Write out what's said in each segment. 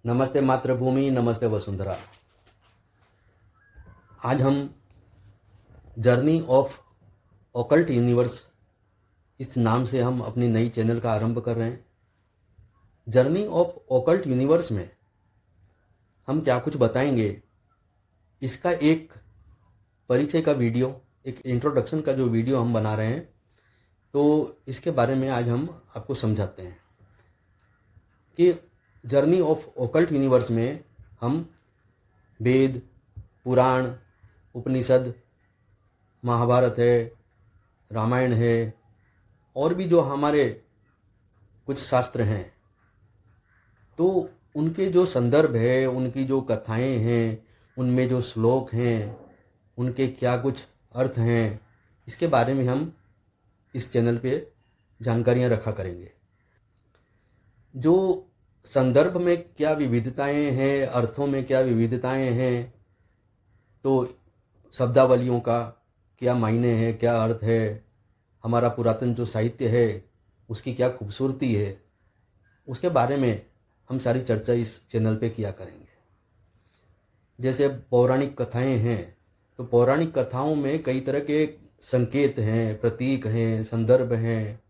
नमस्ते मातृभूमि, नमस्ते वसुंधरा। आज हम जर्नी ऑफ ऑकल्ट यूनिवर्स इस नाम से हम अपनी नई चैनल का आरंभ कर रहे हैं। जर्नी ऑफ ऑकल्ट यूनिवर्स में हम क्या कुछ बताएंगे, इसका एक परिचय का वीडियो, एक इंट्रोडक्शन का जो वीडियो हम बना रहे हैं, तो इसके बारे में आज हम आपको समझाते हैं कि जर्नी ऑफ ऑकल्ट यूनिवर्स में हम वेद, पुराण, उपनिषद, महाभारत है, रामायण है और भी जो हमारे कुछ शास्त्र हैं, तो उनके जो संदर्भ है, उनकी जो कथाएं हैं, उनमें जो श्लोक हैं, उनके क्या कुछ अर्थ हैं, इसके बारे में हम इस चैनल पे जानकारियां रखा करेंगे। जो संदर्भ में क्या विविधताएं हैं, अर्थों में क्या विविधताएं हैं, तो शब्दावलियों का क्या मायने हैं, क्या अर्थ है, हमारा पुरातन जो साहित्य है उसकी क्या खूबसूरती है, उसके बारे में हम सारी चर्चा इस चैनल पे किया करेंगे। जैसे पौराणिक कथाएं हैं, तो पौराणिक कथाओं में कई तरह के संकेत हैं, प्रतीक हैं, संदर्भ हैं।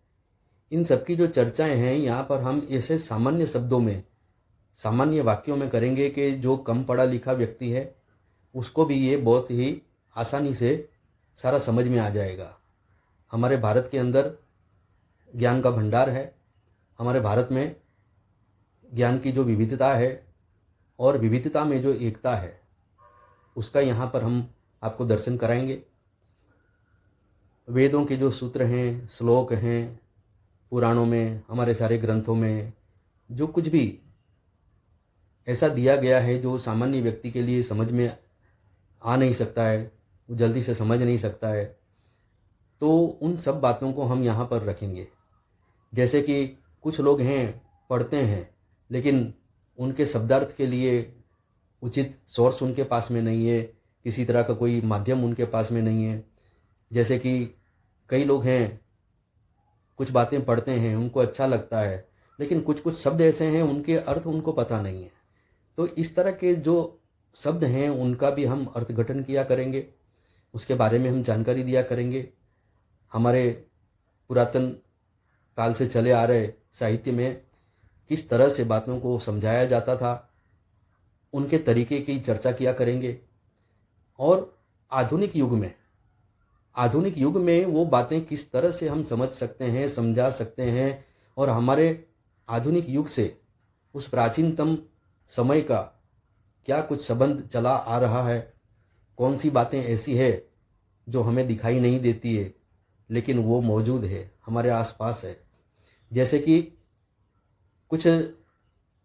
इन सब की जो चर्चाएं हैं यहाँ पर हम ऐसे सामान्य शब्दों में, सामान्य वाक्यों में करेंगे कि जो कम पढ़ा लिखा व्यक्ति है उसको भी ये बहुत ही आसानी से सारा समझ में आ जाएगा। हमारे भारत के अंदर ज्ञान का भंडार है। हमारे भारत में ज्ञान की जो विविधता है और विविधता में जो एकता है, उसका यहाँ पर हम आपको दर्शन कराएंगे। वेदों के जो सूत्र हैं, श्लोक हैं, पुराणों में, हमारे सारे ग्रंथों में जो कुछ भी ऐसा दिया गया है जो सामान्य व्यक्ति के लिए समझ में आ नहीं सकता है, वो जल्दी से समझ नहीं सकता है, तो उन सब बातों को हम यहाँ पर रखेंगे। जैसे कि कुछ लोग हैं, पढ़ते हैं, लेकिन उनके शब्दार्थ के लिए उचित सोर्स उनके पास में नहीं है, किसी तरह का कोई माध्यम उनके पास में नहीं है। जैसे कि कई लोग हैं, कुछ बातें पढ़ते हैं, उनको अच्छा लगता है, लेकिन कुछ कुछ शब्द ऐसे हैं उनके अर्थ उनको पता नहीं है। तो इस तरह के जो शब्द हैं उनका भी हम अर्थघटन किया करेंगे, उसके बारे में हम जानकारी दिया करेंगे। हमारे पुरातन काल से चले आ रहे साहित्य में किस तरह से बातों को समझाया जाता था, उनके तरीके की चर्चा किया करेंगे। और आधुनिक युग में वो बातें किस तरह से हम समझ सकते हैं, समझा सकते हैं, और हमारे आधुनिक युग से उस प्राचीनतम समय का क्या कुछ संबंध चला आ रहा है, कौन सी बातें ऐसी है जो हमें दिखाई नहीं देती है लेकिन वो मौजूद है, हमारे आसपास है। जैसे कि कुछ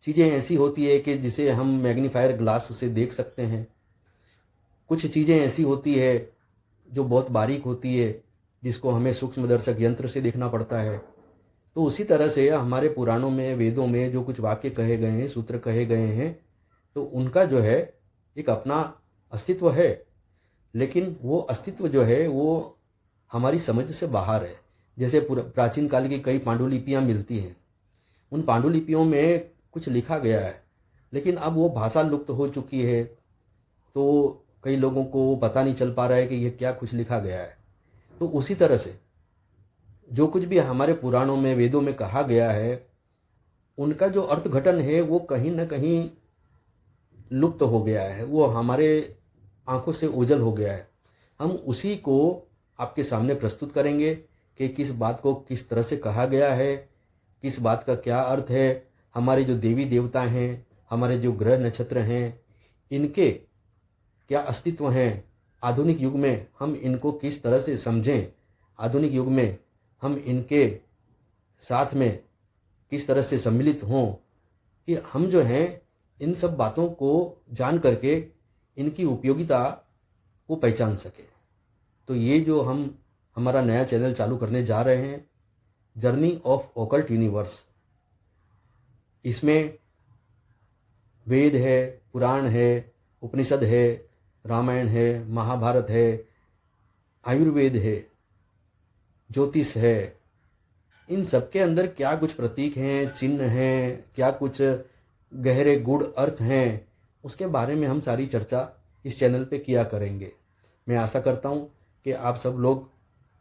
चीज़ें ऐसी होती है कि जिसे हम मैग्नीफायर ग्लास से देख सकते हैं, कुछ चीज़ें ऐसी होती है जो बहुत बारीक होती है, जिसको हमें सूक्ष्मदर्शक यंत्र से देखना पड़ता है। तो उसी तरह से हमारे पुराणों में, वेदों में जो कुछ वाक्य कहे गए हैं, सूत्र कहे गए हैं, तो उनका जो है एक अपना अस्तित्व है, लेकिन वो अस्तित्व जो है वो हमारी समझ से बाहर है। जैसे प्राचीन काल की कई पांडुलिपियाँ मिलती हैं, उन पांडुलिपियों में कुछ लिखा गया है, लेकिन अब वो भाषा लुप्त हो चुकी है, तो कई लोगों को पता नहीं चल पा रहा है कि ये क्या कुछ लिखा गया है। तो उसी तरह से जो कुछ भी हमारे पुराणों में, वेदों में कहा गया है, उनका जो अर्थघटन है वो कहीं ना कहीं लुप्त हो गया है, वो हमारे आंखों से ओझल हो गया है। हम उसी को आपके सामने प्रस्तुत करेंगे कि किस बात को किस तरह से कहा गया है, किस बात का क्या अर्थ है, हमारे जो देवी देवता हैं, हमारे जो ग्रह नक्षत्र हैं, इनके क्या अस्तित्व हैं। आधुनिक युग में हम इनको किस तरह से समझें, आधुनिक युग में हम इनके साथ में किस तरह से सम्मिलित हों, कि हम जो हैं इन सब बातों को जान करके इनकी उपयोगिता को पहचान सकें। तो ये जो हम हमारा नया चैनल चालू करने जा रहे हैं, जर्नी ऑफ ऑकल्ट यूनिवर्स, इसमें वेद है, पुराण है, उपनिषद है, रामायण है, महाभारत है, आयुर्वेद है, ज्योतिष है। इन सब के अंदर क्या कुछ प्रतीक हैं, चिन्ह हैं, क्या कुछ गहरे गूढ़ अर्थ हैं, उसके बारे में हम सारी चर्चा इस चैनल पे किया करेंगे। मैं आशा करता हूँ कि आप सब लोग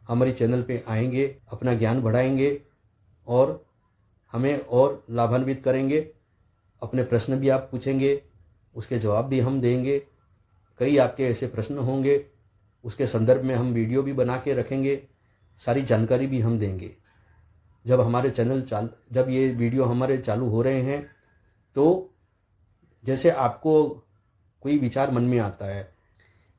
हमारे चैनल पे आएंगे, अपना ज्ञान बढ़ाएंगे और हमें और लाभान्वित करेंगे। अपने प्रश्न भी आप पूछेंगे, उसके जवाब भी हम देंगे। कई आपके ऐसे प्रश्न होंगे, उसके संदर्भ में हम वीडियो भी बना के रखेंगे, सारी जानकारी भी हम देंगे। जब ये वीडियो हमारे चालू हो रहे हैं तो जैसे आपको कोई विचार मन में आता है,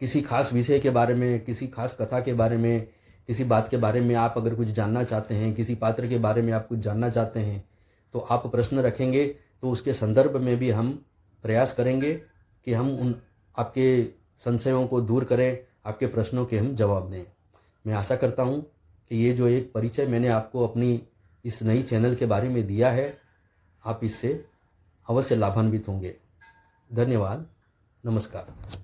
किसी खास विषय के बारे में, किसी खास कथा के बारे में, किसी बात के बारे में आप अगर कुछ जानना चाहते हैं, किसी पात्र के बारे में आप कुछ जानना चाहते हैं, तो आप प्रश्न रखेंगे तो उसके संदर्भ में भी हम प्रयास करेंगे कि हम उन आपके संशयों को दूर करें, आपके प्रश्नों के हम जवाब दें। मैं आशा करता हूँ कि ये जो एक परिचय मैंने आपको अपनी इस नई चैनल के बारे में दिया है, आप इससे अवश्य लाभान्वित होंगे। धन्यवाद। नमस्कार।